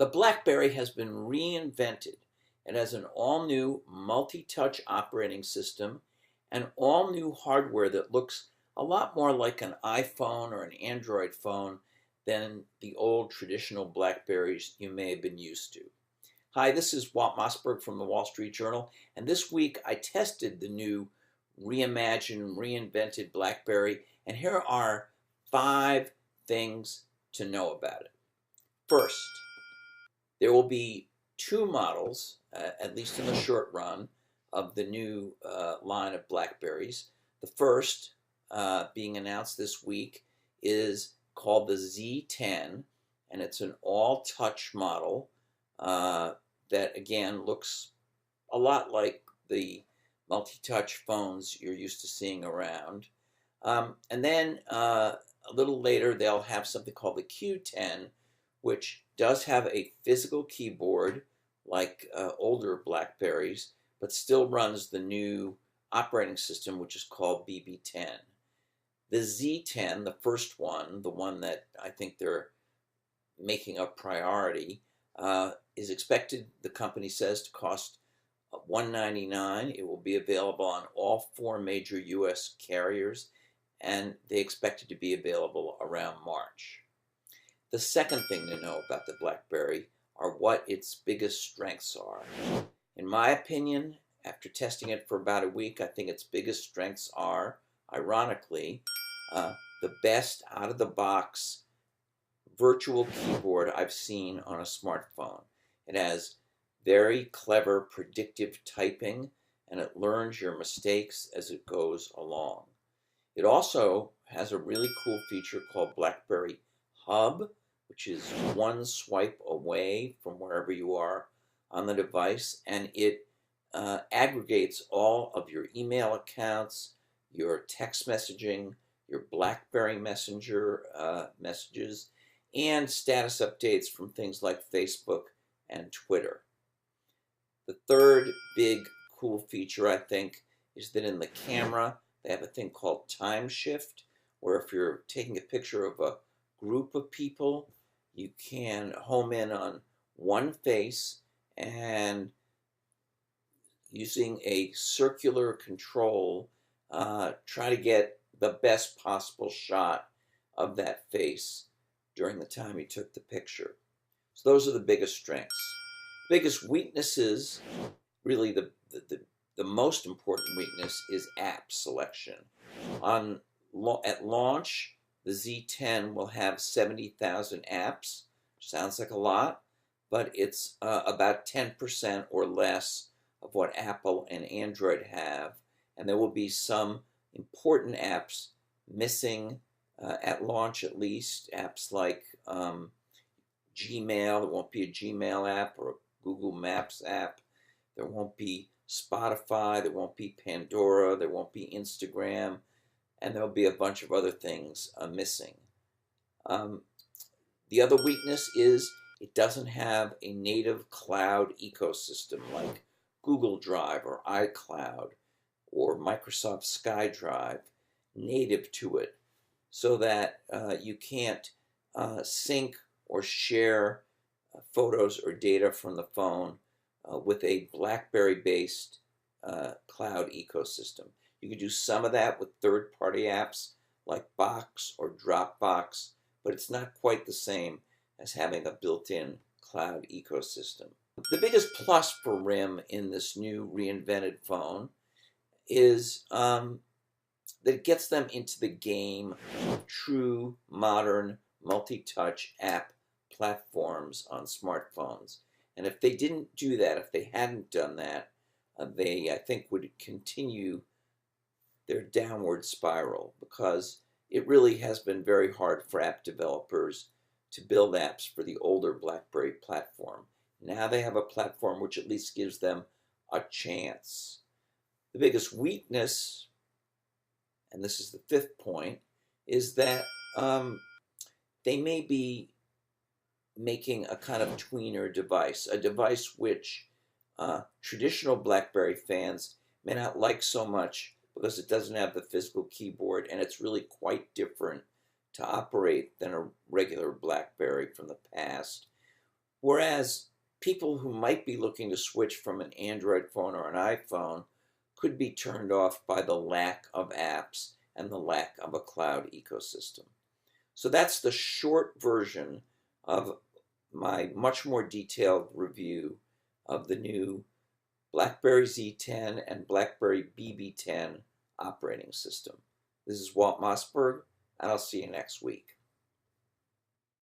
The BlackBerry has been reinvented. It has an all-new multi-touch operating system and all-new hardware that looks a lot more like an iPhone or an Android phone than the old traditional BlackBerries you may have been used to. Hi, this is Walt Mossberg from the Wall Street Journal, and this week I tested the new reimagined, reinvented BlackBerry, and here are 5 things to know about it. First, there will be 2 models, at least in the short run, of the new line of BlackBerries. The first, being announced this week, is called the Z10, and it's an all-touch model that, again, looks a lot like the multi-touch phones you're used to seeing around. And then a little later, they'll have something called the Q10, which does have a physical keyboard like older BlackBerries, but still runs the new operating system, which is called BB10. The Z10, the first one, the one that I think they're making a priority, is expected, the company says, to cost $199. It will be available on all 4 major U.S. carriers, and they expect it to be available around March. The second thing to know about the BlackBerry are what its biggest strengths are. In my opinion, after testing it for about a week, I think its biggest strengths are, ironically, the best out-of-the-box virtual keyboard I've seen on a smartphone. It has very clever predictive typing, and it learns your mistakes as it goes along. It also has a really cool feature called BlackBerry Hub, which is one swipe away from wherever you are on the device, and it aggregates all of your email accounts, your text messaging, your BlackBerry Messenger messages, and status updates from things like Facebook and Twitter. The third big cool feature, I think, is that in the camera, they have a thing called time shift, where if you're taking a picture of a group of people, you can home in on one face and, using a circular control, try to get the best possible shot of that face during the time you took the picture. So those are the biggest strengths. Biggest weaknesses, really the most important weakness, is app selection. At launch, the Z10 will have 70,000 apps. Sounds like a lot, but it's about 10% or less of what Apple and Android have, and there will be some important apps missing at launch, at least. Apps like Gmail. There won't be a Gmail app or a Google Maps app. There won't be Spotify. There won't be Pandora. There won't be Instagram. And there'll be a bunch of other things missing. The other weakness is it doesn't have a native cloud ecosystem like Google Drive or iCloud or Microsoft SkyDrive native to it, so that you can't sync or share photos or data from the phone with a BlackBerry-based cloud ecosystem. You can do some of that with third-party apps like Box or Dropbox, but it's not quite the same as having a built-in cloud ecosystem. The biggest plus for RIM in this new reinvented phone is that it gets them into the game of true modern multi-touch app platforms on smartphones. And if they didn't do that, if they hadn't done that, they, I think, would continue their downward spiral, because it really has been very hard for app developers to build apps for the older BlackBerry platform. Now they have a platform which at least gives them a chance. The biggest weakness, and this is the 5th point, is that they may be making a kind of tweener device, a device which traditional BlackBerry fans may not like so much because it doesn't have the physical keyboard, and it's really quite different to operate than a regular BlackBerry from the past. Whereas people who might be looking to switch from an Android phone or an iPhone could be turned off by the lack of apps and the lack of a cloud ecosystem. So that's the short version of my much more detailed review of the new BlackBerry Z10 and BlackBerry BB10 operating system. This is Walt Mossberg, and I'll see you next week.